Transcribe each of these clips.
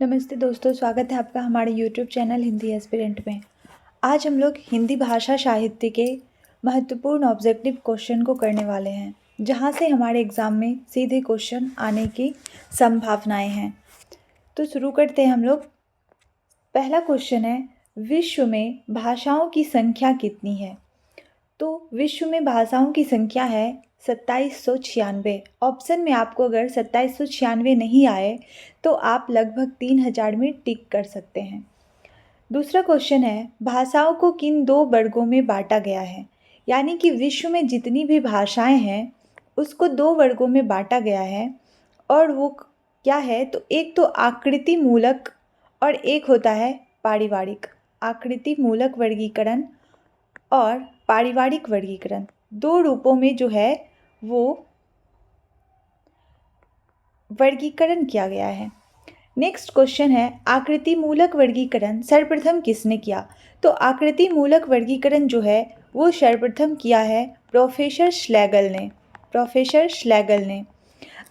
नमस्ते दोस्तों, स्वागत है आपका हमारे YouTube चैनल हिंदी एस्पिरेंट में। आज हम लोग हिंदी भाषा साहित्य के महत्वपूर्ण ऑब्जेक्टिव क्वेश्चन को करने वाले हैं, जहां से हमारे एग्ज़ाम में सीधे क्वेश्चन आने की संभावनाएं हैं। तो शुरू करते हैं हम लोग। पहला क्वेश्चन है, विश्व में भाषाओं की संख्या कितनी है? तो विश्व में भाषाओं की संख्या है 2796। ऑप्शन में आपको अगर 2796 नहीं आए तो आप लगभग 3000 में टिक कर सकते हैं। दूसरा क्वेश्चन है, भाषाओं को किन दो वर्गों में बांटा गया है? यानी कि विश्व में जितनी भी भाषाएं हैं उसको दो वर्गों में बांटा गया है, और वो क्या है? तो एक तो आकृति मूलक और एक होता है पारिवारिक। आकृति मूलक वर्गीकरण और पारिवारिक वर्गीकरण, दो रूपों में जो है वो वर्गीकरण किया गया है। नेक्स्ट क्वेश्चन है, आकृति मूलक वर्गीकरण सर्वप्रथम किसने किया? तो आकृति मूलक वर्गीकरण जो है वो सर्वप्रथम किया है प्रोफेसर श्लेगल ने।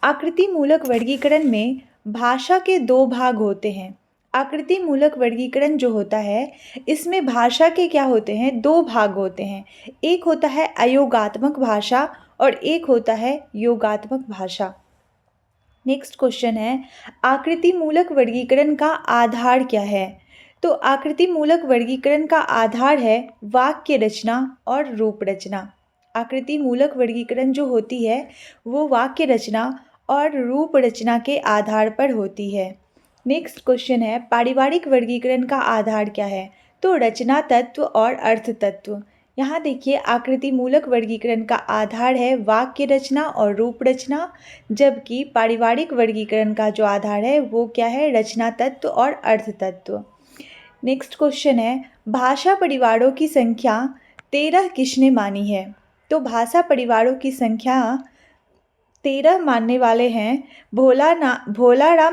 आकृति मूलक वर्गीकरण में भाषा के दो भाग होते हैं। आकृति मूलक वर्गीकरण जो होता है इसमें भाषा के क्या होते हैं? दो भाग होते हैं। एक होता है अयोगात्मक भाषा और एक होता है योगात्मक भाषा। नेक्स्ट क्वेश्चन है, आकृति मूलक वर्गीकरण का आधार क्या है? तो आकृति मूलक वर्गीकरण का आधार है वाक्य रचना और रूप रचना। आकृति मूलक वर्गीकरण जो होती है वो वाक्य रचना और रूप रचना के आधार पर होती है। नेक्स्ट क्वेश्चन है, पारिवारिक वर्गीकरण का आधार क्या है? तो रचना तत्व और अर्थ तत्व। यहाँ देखिए, आकृति मूलक वर्गीकरण का आधार है वाक्य रचना और रूप रचना, जबकि पारिवारिक वर्गीकरण का जो आधार है वो क्या है? रचना तत्व और अर्थ तत्व। नेक्स्ट क्वेश्चन है, भाषा परिवारों की संख्या 13 किसने मानी है? तो भाषा परिवारों की संख्या 13 मानने वाले हैं भोलानाथ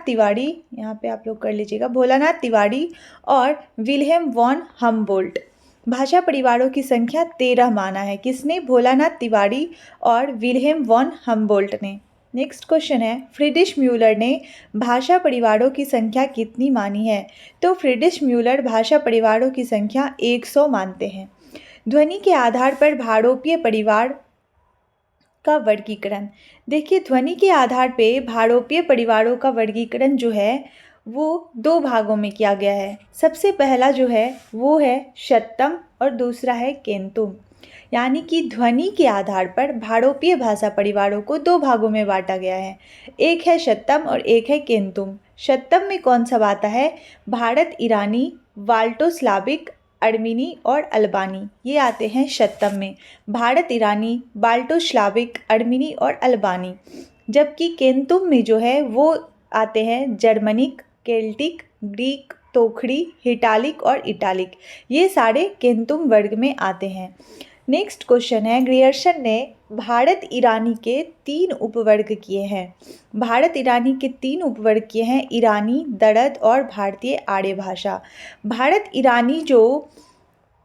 तिवारी, यहाँ पे आप लोग कर लीजिएगा, भोलानाथ तिवारी और विल्हेम वॉन हम्बोल्ट। भाषा परिवारों की संख्या 13 माना है किसने? भोलानाथ तिवारी और विल्हेम वॉन हम्बोल्ट ने। नेक्स्ट क्वेश्चन है, फ्रीड्रिश म्यूलर ने भाषा परिवारों की संख्या कितनी मानी है? तो फ्रीड्रिश म्यूलर भाषा परिवारों की संख्या 100 मानते हैं। ध्वनि के आधार पर भारोपीय परिवार का वर्गीकरण। देखिए, ध्वनि के आधार पे भारोपीय परिवारों का वर्गीकरण जो है वो दो भागों में किया गया है। सबसे पहला जो है वो है शतम और दूसरा है केंतुम। यानी कि ध्वनि के आधार पर भारोपीय भाषा परिवारों को दो भागों में बांटा गया है। एक है शतम और एक है केंतुम। शतम में कौन सा आता है? भारत ईरानी, वाल्टो स्लाविक, अर्मीनी और अल्बानी, ये आते हैं शतम में। भारत ईरानी, बाल्टो स्लाविक, अर्मीनी और अल्बानी। जबकि केंतुम में जो है वो आते हैं जर्मनिक, केल्टिक, ग्रीक, तोखड़ी, हिटालिक और इटालिक, ये सारे केंतुम वर्ग में आते हैं। नेक्स्ट क्वेश्चन है, ग्रियर्सन ने भारत ईरानी के 3 उपवर्ग किए हैं। भारत ईरानी के 3 उपवर्ग किए हैं, ईरानी, दरद और भारतीय आर्य भाषा। भारत ईरानी जो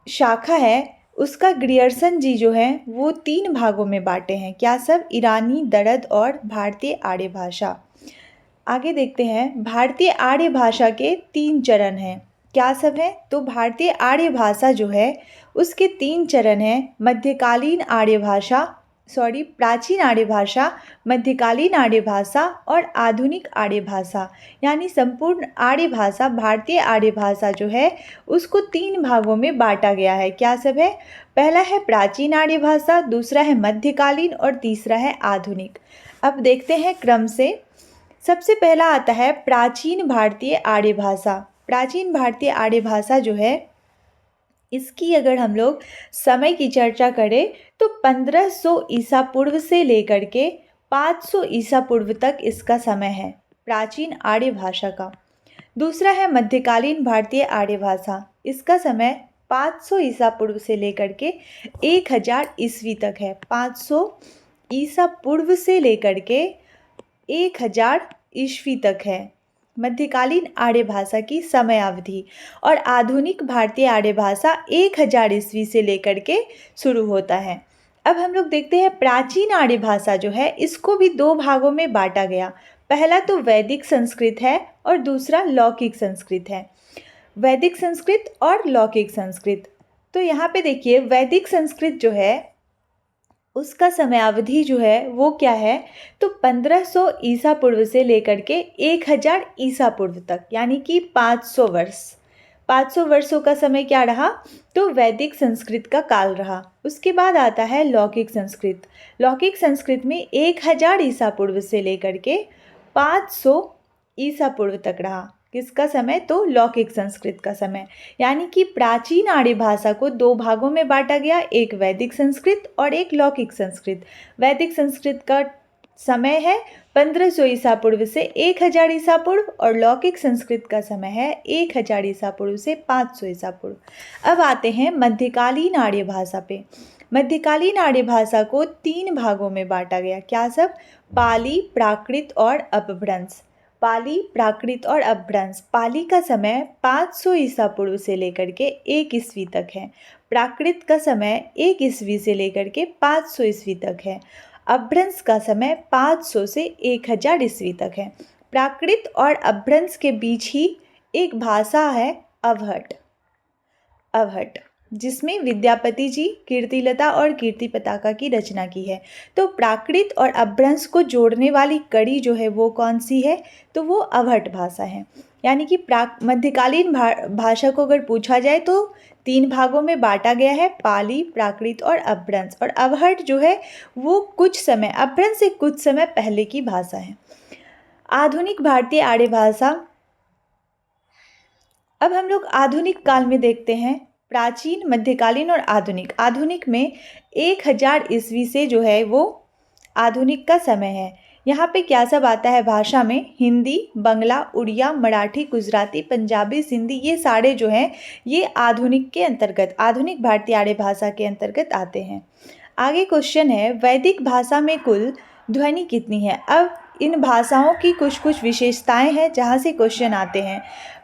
शाखा है उसका ग्रियर्सन जी जो है वो 3 भागों में बांटे हैं। क्या सब? ईरानी, दरद और भारतीय आर्य भाषा। आगे देखते हैं, भारतीय आर्य भाषा के 3 चरण हैं। क्या सब हैं? तो भारतीय आर्य भाषा जो है उसके 3 चरण हैं, मध्यकालीन आर्य भाषा, प्राचीन आर्य भाषा, मध्यकालीन आर्य भाषा और आधुनिक आर्य भाषा। यानी संपूर्ण आर्य भाषा, भारतीय आर्य भाषा जो है उसको 3 भागों में बांटा गया है। क्या सब है? पहला है प्राचीन आर्य भाषा, दूसरा है मध्यकालीन और तीसरा है आधुनिक। अब देखते हैं क्रम से। सबसे पहला आता है प्राचीन भारतीय आर्य भाषा। प्राचीन भारतीय आर्य भाषा जो है इसकी अगर हम लोग समय की चर्चा करें तो 1500 ईसा पूर्व से लेकर के 500 ईसा पूर्व तक इसका समय है प्राचीन आर्य भाषा का। दूसरा है मध्यकालीन भारतीय आर्य भाषा, इसका समय 500 ईसा पूर्व से लेकर के 1000 ईस्वी तक है। 500 ईसा पूर्व से लेकर के 1000 ईस्वी तक है मध्यकालीन आर्य भाषा की समय अवधि। और आधुनिक भारतीय आर्य भाषा 1000 ईस्वी से लेकर के शुरू होता है। अब हम लोग देखते हैं प्राचीन आर्य भाषा जो है इसको भी 2 भागों में बांटा गया। पहला तो वैदिक संस्कृत है और दूसरा लौकिक संस्कृत है। वैदिक संस्कृत और लौकिक संस्कृत। तो यहाँ पे देखिए वैदिक संस्कृत जो है उसका समयावधि जो है वो क्या है, तो 1500 ईसा पूर्व से लेकर के 1000 ईसा पूर्व तक, यानी कि 500 वर्ष। 500 वर्षों का समय क्या रहा, तो वैदिक संस्कृत का काल रहा। उसके बाद आता है लौकिक संस्कृत। लौकिक संस्कृत में 1000 ईसा पूर्व से लेकर के 500 ईसा पूर्व तक रहा। किसका समय, तो लौकिक संस्कृत का समय। यानी कि प्राचीन आर्य भाषा को दो भागों में बांटा गया, एक वैदिक संस्कृत और एक लौकिक संस्कृत। वैदिक संस्कृत का समय है 1500 ईसा पूर्व से 1000 ईसा पूर्व और लौकिक संस्कृत का समय है 1000 ईसा पूर्व से 500 ईसा पूर्व। अब आते हैं मध्यकालीन आर्य भाषा पे। मध्यकालीन आर्य भाषा को 3 भागों में बांटा गया। क्या सब, पाली, प्राकृत और अपभ्रंश। पाली, प्राकृत और अपभ्रंश। पाली का समय 500 ईसा पूर्व से लेकर के 1 ईस्वी तक है। प्राकृत का समय 1 ईस्वी से लेकर के 500 ईस्वी तक है। अपभ्रंश का समय 500 से 1000 ईस्वी तक है। प्राकृत और अपभ्रंश के बीच ही एक भाषा है अवहट। अवहट जिसमें विद्यापति जी कीर्तिलता और कीर्ति पताका की रचना की है। तो प्राकृत और अपभ्रंश को जोड़ने वाली कड़ी जो है वो कौन सी है, तो वो अवहट भाषा है। यानी कि मध्यकालीन भाषा को अगर पूछा जाए तो 3 भागों में बांटा गया है, पाली, प्राकृत और अपभ्रंश। और अवहट जो है वो कुछ समय, अपभ्रंश से कुछ समय पहले की भाषा है। आधुनिक भारतीय आर्य भाषा। अब हम लोग आधुनिक काल में देखते हैं, प्राचीन, मध्यकालीन और आधुनिक। आधुनिक में 1000 ईस्वी से जो है वो आधुनिक का समय है। यहाँ पे क्या सब आता है भाषा में, हिंदी, बंगला, उड़िया, मराठी, गुजराती, पंजाबी, सिंधी, ये सारे जो हैं ये आधुनिक के अंतर्गत, आधुनिक भारतीय आर्य भाषा के अंतर्गत आते हैं। आगे क्वेश्चन है, वैदिक भाषा में कुल ध्वनि कितनी है। अब इन भाषाओं की कुछ कुछ विशेषताएं हैं जहाँ से क्वेश्चन आते हैं।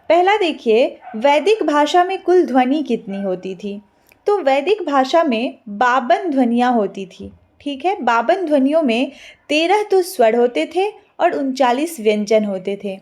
पहला देखिए, वैदिक भाषा में कुल ध्वनि कितनी होती थी। तो वैदिक भाषा में 52 ध्वनियाँ होती थी। ठीक है, 52 ध्वनियों में 13 तो स्वर होते थे और 39 व्यंजन होते थे।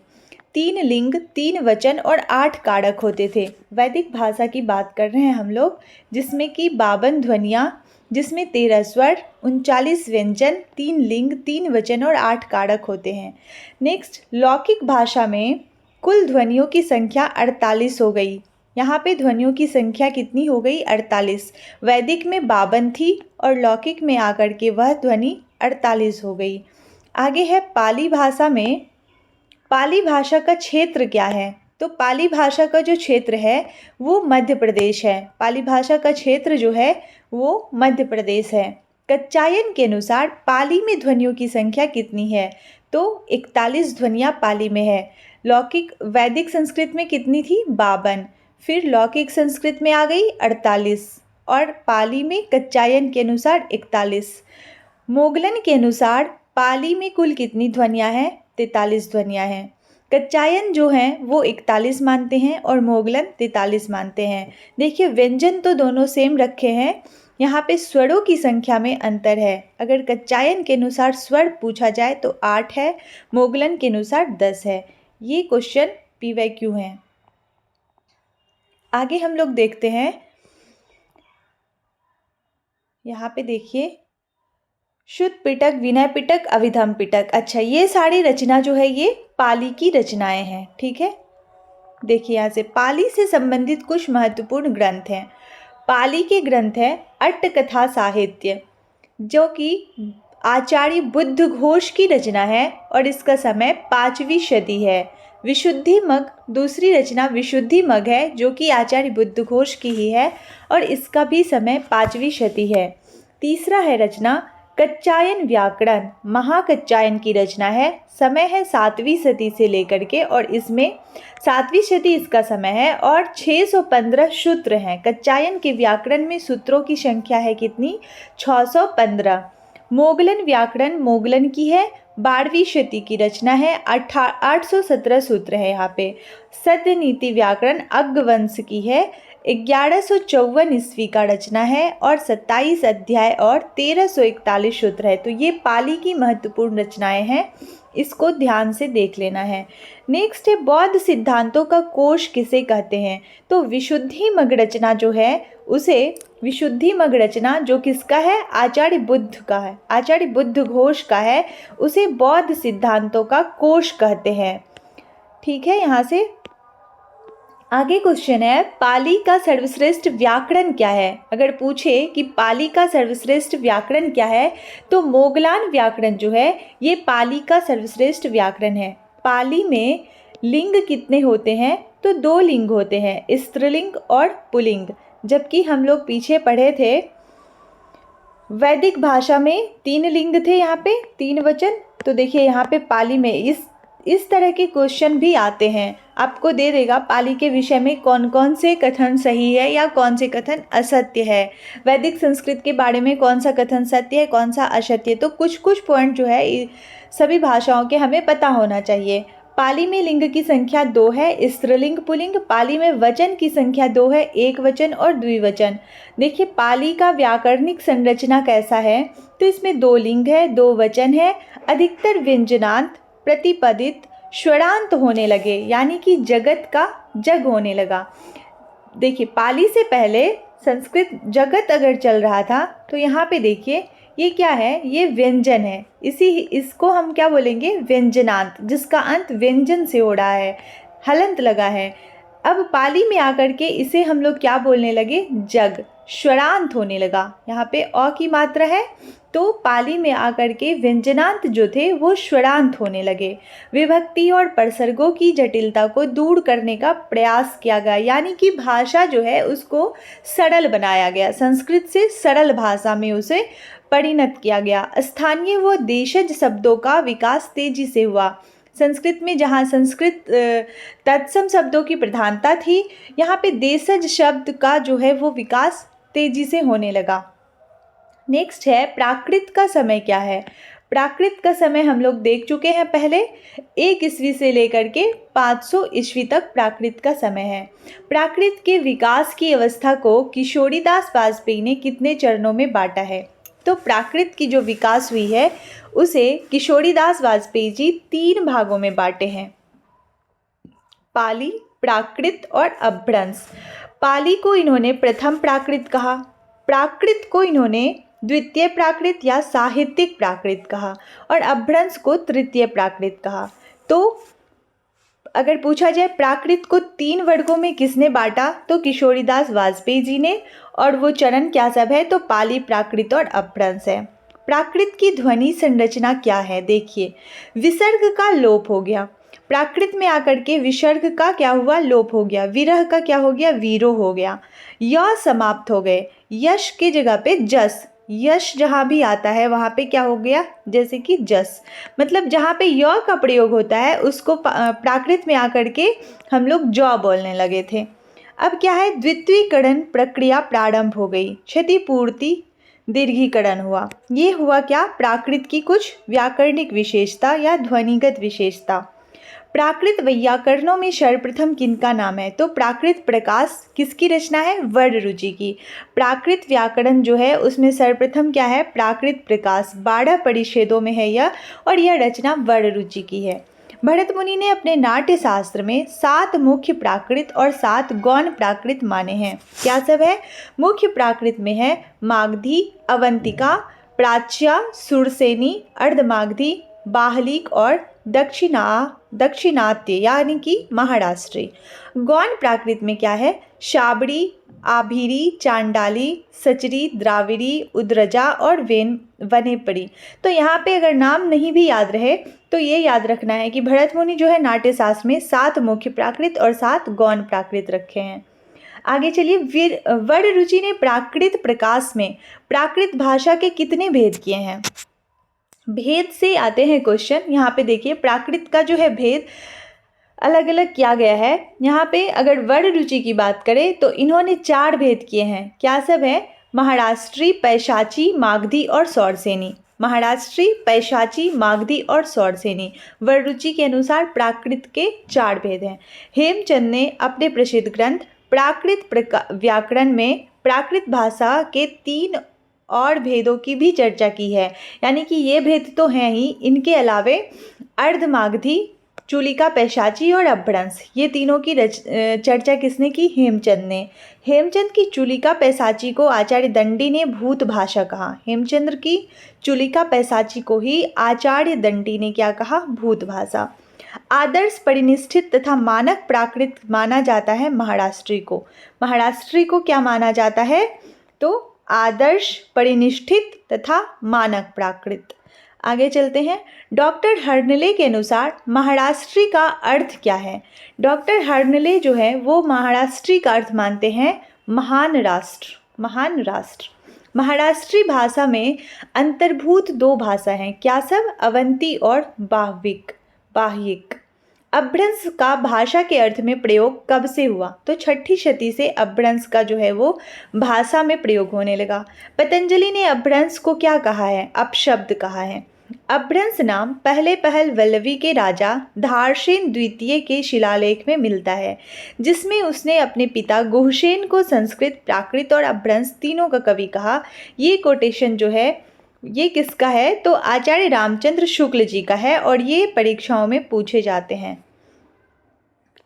3 लिंग, 3 वचन और 8 कारक होते थे। वैदिक भाषा की बात कर रहे हैं हम लोग, जिसमें कि 52 ध्वनियाँ, जिसमें 13 स्वर, 39 व्यंजन, 3 लिंग, 3 वचन और 8 कारक होते हैं। नेक्स्ट, लौकिक भाषा में कुल ध्वनियों की संख्या 48 हो गई। यहाँ पे ध्वनियों की संख्या कितनी हो गई, 48। वैदिक में 52 थी और लौकिक में आकर के वह ध्वनि 48 हो गई। आगे है पाली भाषा में, पाली भाषा का क्षेत्र क्या है। तो पाली भाषा का जो क्षेत्र है वो मध्य प्रदेश है। पाली भाषा का क्षेत्र जो है वो मध्य प्रदेश है। कच्चायन के अनुसार पाली में ध्वनियों की संख्या कितनी है, तो 41 ध्वनियाँ पाली में है। लौकिक, वैदिक संस्कृत में कितनी थी, 52, फिर लौकिक संस्कृत में आ गई 48 और पाली में कच्चायन के अनुसार 41। मोगलन के अनुसार पाली में कुल कितनी ध्वनियाँ हैं, 43 ध्वनियाँ हैं। कच्चायन जो हैं वो 41 मानते हैं और मोगलन 43 मानते हैं। देखिए व्यंजन तो दोनों सेम रखे हैं, यहाँ पे स्वरों की संख्या में अंतर है। अगर कच्चायन के अनुसार स्वर पूछा जाए तो 8 है, मोगलन के अनुसार 10 है। ये क्वेश्चन PYQ हैं। आगे हम लोग देखते हैं, यहाँ पे देखिए शुद्ध पिटक, विनय पिटक, अभिधम पिटक। अच्छा, ये सारी रचना जो है ये पाली की रचनाएं हैं। ठीक है, देखिए यहाँ से पाली से संबंधित कुछ महत्वपूर्ण ग्रंथ हैं। पाली के ग्रंथ है अट्टकथा साहित्य, जो कि आचार्य बुद्ध घोष की रचना है और इसका समय 5वीं शती है। विशुद्धि मग, दूसरी रचना विशुद्धि मग है जो कि आचार्य बुद्ध घोष की ही है और इसका भी समय 5वीं शती है। तीसरा है रचना कच्चायन व्याकरण, महाकच्चायन की रचना है, समय है 7वीं सदी से लेकर के और इसमें 7वीं सदी इसका समय है और 615 सूत्र हैं। कच्चायन के व्याकरण में सूत्रों की संख्या है कितनी, 615। मोगलन व्याकरण मोगलन की है, 12वीं शती की रचना है, 817 सूत्र है यहाँ पे। सद्य नीति व्याकरण अग्गवंश की है, 1154 ईस्वी का रचना है और 27 अध्याय और 1341 सूत्र है। तो ये पाली की महत्वपूर्ण रचनाएं हैं इसको ध्यान से देख लेना है। नेक्स्ट है बौद्ध सिद्धांतों का कोश किसे कहते हैं? तो विशुद्धि मग रचना जो है उसे, विशुद्धि मग रचना जो किसका है? आचार्य बुद्ध का है, आचार्य बुद्ध घोष का है, उसे बौद्ध सिद्धांतों का कोश कहते हैं। ठीक है, यहाँ से आगे क्वेश्चन है पाली का सर्वश्रेष्ठ व्याकरण क्या है? अगर पूछे कि पाली का सर्वश्रेष्ठ व्याकरण क्या है तो मोगलान व्याकरण जो है ये पाली का सर्वश्रेष्ठ व्याकरण है। पाली में लिंग कितने होते हैं? तो 2 लिंग होते हैं, स्त्रीलिंग और पुल्लिंग। जबकि हम लोग पीछे पढ़े थे वैदिक भाषा में 3 लिंग थे, यहाँ पे 3 वचन। तो देखिए यहाँ पे पाली में इस तरह के क्वेश्चन भी आते हैं, आपको दे देगा पाली के विषय में कौन कौन से कथन सही है या कौन से कथन असत्य है, वैदिक संस्कृत के बारे में कौन सा कथन सत्य है कौन सा असत्य है। तो कुछ कुछ पॉइंट जो है सभी भाषाओं के हमें पता होना चाहिए। पाली में लिंग की संख्या 2 है, स्त्रीलिंग पुल्लिंग। पाली में वचन की संख्या 2 है, एक वचन और द्विवचन। देखिए पाली का व्याकरणिक संरचना कैसा है? तो इसमें 2 लिंग है, 2 वचन है, अधिकतर व्यंजनांत प्रतिपदित षडांत होने लगे, यानी कि जगत का जग होने लगा। देखिए पाली से पहले संस्कृत जगत अगर चल रहा था तो यहाँ पे देखिए ये क्या है? ये व्यंजन है, इसको हम क्या बोलेंगे? व्यंजनांत, जिसका अंत व्यंजन से हो रहा है, हलंत लगा है। अब पाली में आकर के इसे हम लोग क्या बोलने लगे? जग, षडांत होने लगा। यहाँ पे अ की मात्रा है तो पाली में आकर के व्यंजनांत जो थे वो षडांत होने लगे। विभक्ति और प्रसर्गों की जटिलता को दूर करने का प्रयास किया गया, यानी कि भाषा जो है उसको सरल बनाया गया, संस्कृत से सरल भाषा में उसे परिणत किया गया। स्थानीय व देशज शब्दों का विकास तेजी से हुआ। संस्कृत में जहाँ संस्कृत तत्सम शब्दों की प्रधानता थी, यहाँ पे देशज शब्द का जो है वो विकास तेजी से होने लगा। नेक्स्ट है प्राकृत का समय क्या है? प्राकृत का समय हम लोग देख चुके हैं पहले, 1 ईस्वी से लेकर के 500 ईस्वी तक प्राकृत का समय है। प्राकृत के विकास की अवस्था को किशोरीदास वाजपेयी ने कितने चरणों में बांटा है? तो प्राकृत की जो विकास हुई है उसे किशोरीदास वाजपेयी जी 3 भागों में बांटे हैं, पाली, प्राकृत और अपभ्रंश। पाली को इन्होंने प्रथम प्राकृत कहा, प्राकृत को इन्होंने द्वितीय प्राकृत या साहित्यिक प्राकृत कहा और अपभ्रंश को तृतीय प्राकृत कहा। तो अगर पूछा जाए प्राकृत को 3 वर्गों में किसने बांटा? तो किशोरीदास वाजपेयी जी ने, और वो चरण क्या सब है? तो पाली, प्राकृत और अपभ्रंश है। प्राकृत की ध्वनि संरचना क्या है? देखिए विसर्ग का लोप हो गया, प्राकृत में आकर के विसर्ग का क्या हुआ? लोप हो गया। विरह का क्या हो गया? वीरो हो गया। य समाप्त हो गए, यश के जगह पे जस, यश जहाँ भी आता है वहाँ पे क्या हो गया? जैसे कि जस, मतलब जहाँ पे य का प्रयोग होता है उसको प्राकृत में आकर के हम लोग ज बोलने लगे थे। अब क्या है? द्वित्वीकरण प्रक्रिया प्रारंभ हो गई, क्षतिपूर्ति दीर्घीकरण हुआ। ये हुआ क्या? प्राकृत की कुछ व्याकरणिक विशेषता या ध्वनिगत विशेषता। प्राकृत वैयाकरणों में सर्वप्रथम किनका नाम है? तो प्राकृत प्रकाश किसकी रचना है? वररुचि की। प्राकृत व्याकरण जो है उसमें सर्वप्रथम क्या है? प्राकृत प्रकाश, 12 परिच्छेदों में है यह, और यह रचना वररुचि की है। भरत मुनि ने अपने नाट्य शास्त्र में 7 मुख्य प्राकृत और 7 गौण प्राकृत माने हैं। क्या सब है? मुख्य प्राकृत में है मागधी, अवंतिका, प्राच्या, सुरसेनी, अर्धमागधी, बाहलिक और दक्षिणात्य यानी कि महाराष्ट्री। गौण प्राकृत में क्या है? शाबड़ी, आभिरी, चांडाली, सचरी, द्राविड़ी, उद्रजा और वनेपड़ी। तो यहाँ पे अगर नाम नहीं भी याद रहे तो ये याद रखना है कि भरत मुनि जो है नाट्य शास्त्र में 7 मुख्य प्राकृत और 7 गौण प्राकृत रखे हैं। आगे चलिए, वररुचि ने प्राकृत प्रकाश में प्राकृत भाषा के कितने भेद किए हैं? भेद से आते हैं क्वेश्चन। यहाँ पे देखिए प्राकृत का जो है भेद अलग अलग किया गया है। यहाँ पे अगर वररुचि की बात करें तो इन्होंने 4 भेद किए हैं। क्या सब है? महाराष्ट्री, पैशाची, मागधी और सौरसेनी। महाराष्ट्री, पैशाची, मागधी और सौरसेनी वररुचि के अनुसार प्राकृत के 4 भेद हैं। हेमचंद ने अपने प्रसिद्ध ग्रंथ प्राकृत व्याकरण में प्राकृत भाषा के 3 और भेदों की भी चर्चा की है, यानी कि ये भेद तो हैं ही, इनके अलावे अर्धमागधी, चूलिका पैशाची और अपभ्रंश, ये तीनों की चर्चा किसने की? हेमचंद ने। हेमचंद की चूलिका पैशाची को आचार्य दंडी ने भूत भाषा कहा। हेमचंद्र की चूलिका पैशाची को ही आचार्य दंडी ने क्या कहा? भूत भाषा। आदर्श, परिनिष्ठित तथा मानक प्राकृत माना जाता है महाराष्ट्री को। महाराष्ट्री को क्या माना जाता है? तो आदर्श, परिनिष्ठित तथा मानक प्राकृत। आगे चलते हैं। डॉक्टर हर्नले के अनुसार महाराष्ट्री का अर्थ क्या है? डॉक्टर हर्नले जो है वो महाराष्ट्री का अर्थ मानते हैं महान राष्ट्र। महान राष्ट्र। महाराष्ट्री भाषा में अंतर्भूत दो भाषा हैं, क्या सब? अवंती और बाह्विक। बाह्यिक। अपभ्रंश का भाषा के अर्थ में प्रयोग कब से हुआ? तो 6ठी शती से अपभ्रंश का जो है वो भाषा में प्रयोग होने लगा। पतंजलि ने अपभ्रंश को क्या कहा है? अपशब्द कहा है। अपभ्रंश नाम पहले पहल वल्लवी के राजा धारसेन द्वितीय के शिलालेख में मिलता है, जिसमें उसने अपने पिता गुहसेन को संस्कृत, प्राकृत और अपभ्रंश तीनों का कवि कहा। ये कोटेशन जो है ये किसका है? तो आचार्य रामचंद्र शुक्ल जी का है और ये परीक्षाओं में पूछे जाते हैं।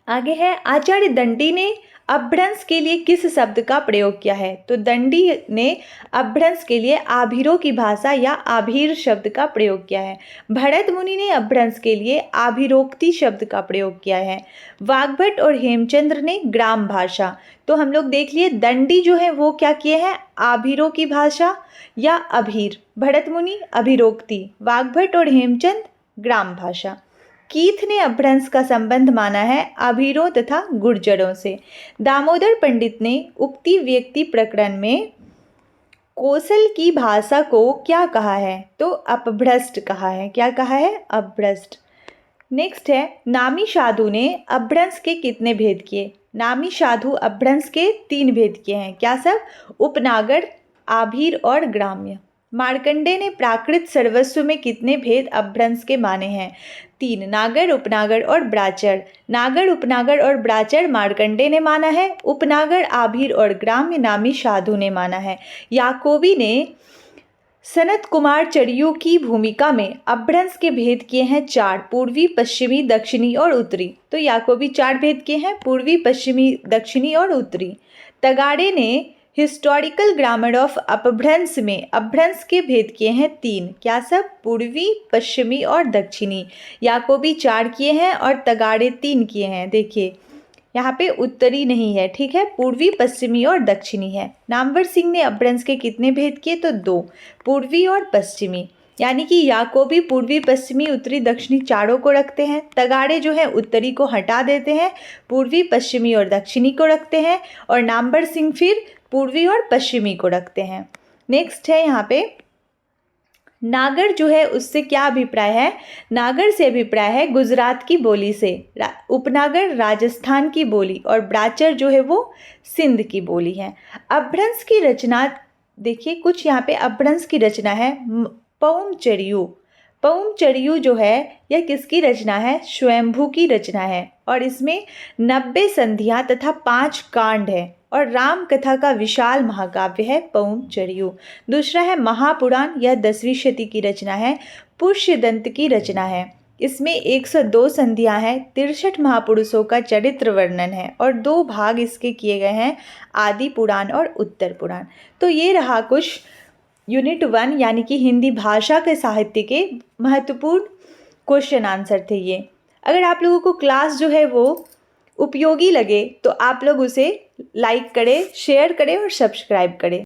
आगे है, आचार्य दंडी ने अपभ्रंश के लिए किस शब्द का प्रयोग किया है? तो दंडी ने अपभ्रंश के लिए आभीरों की भाषा या आभीर शब्द का प्रयोग किया है। भरत मुनि ने अपभ्रंश के लिए आभीरोक्ति शब्द का प्रयोग किया है। वाग्भट और हेमचंद्र ने ग्राम भाषा। तो हम लोग देख लिए दंडी जो है वो क्या किए हैं? आभीरों की भाषा या अभीर। भरत मुनि अभीरोक्ति, वाग्भट और हेमचंद ग्राम भाषा। कीथ ने अपभ्रंश का संबंध माना है अभीरों तथा गुर्जरों से। दामोदर पंडित ने उक्ति व्यक्ति प्रकरण में कौशल की भाषा को क्या कहा है? तो अपभ्रष्ट कहा है। क्या कहा है? अपभ्रष्ट। नेक्स्ट है, नामी साधु ने अपभ्रंश के कितने भेद किए? नामी साधु अपभ्रंश के 3 भेद किए हैं, क्या सब? उपनागर, आभीर और ग्राम्य। मार्कंडे ने प्राकृत सर्वस्व में कितने भेद अपभ्रंश के माने हैं? 3, नागर, उपनागर और ब्राचर। नागर, उपनागर और ब्राचर मार्कंडे ने माना है। उपनागर, आभीर और ग्राम्य नामी साधु ने माना है। याकोबी ने सनत कुमार चरियू की भूमिका में अपभ्रंश के भेद किए हैं 4, पूर्वी, पश्चिमी, दक्षिणी और उत्तरी। तो याकोबी 4 भेद किए हैं, पूर्वी, पश्चिमी, दक्षिणी और उत्तरी। तगाड़े ने हिस्टोरिकल ग्रामर ऑफ अपभ्रंश में अपभ्रंश के भेद किए हैं 3, क्या सब? पूर्वी, पश्चिमी और दक्षिणी। याकोबी 4 किए हैं और तगाड़े 3 किए हैं। देखिए यहाँ पे उत्तरी नहीं है, ठीक है, पूर्वी, पश्चिमी और दक्षिणी है। नामवर सिंह ने अपभ्रंश के कितने भेद किए? तो 2, पूर्वी और पश्चिमी। यानी कि याकोबी पूर्वी, पश्चिमी, उत्तरी, दक्षिणी चारों को रखते हैं। तगाड़े जो है उत्तरी को हटा देते हैं, पूर्वी, पश्चिमी और दक्षिणी को रखते हैं, और नामवर सिंह फिर पूर्वी और पश्चिमी को रखते हैं। नेक्स्ट है यहाँ पे नागर जो है उससे क्या अभिप्राय है? नागर से अभिप्राय है गुजरात की बोली से, उपनागर राजस्थान की बोली और ब्राचर जो है वो सिंध की बोली है। अपभ्रंश की रचना देखिए, कुछ यहाँ पे अपभ्रंश की रचना है पौमचरियू। पौमचरियू जो है यह किसकी रचना है? स्वयंभू की रचना है और इसमें 90 संधियाँ तथा 5 कांड है और राम कथा का विशाल महाकाव्य है पौमचरियू। दूसरा है महापुराण, यह 10वीं शती की रचना है, पुष्यदंत की रचना है। इसमें 102 संधियाँ हैं, 63 महापुरुषों का चरित्र वर्णन है और 2 भाग इसके किए गए हैं, आदि पुराण और उत्तर पुराण। तो ये रहा कुछ यूनिट 1 यानी कि हिंदी भाषा के साहित्य के महत्वपूर्ण क्वेश्चन आंसर थे ये। अगर आप लोगों को क्लास जो है वो उपयोगी लगे तो आप लोग उसे लाइक करें, शेयर करें और सब्सक्राइब करें।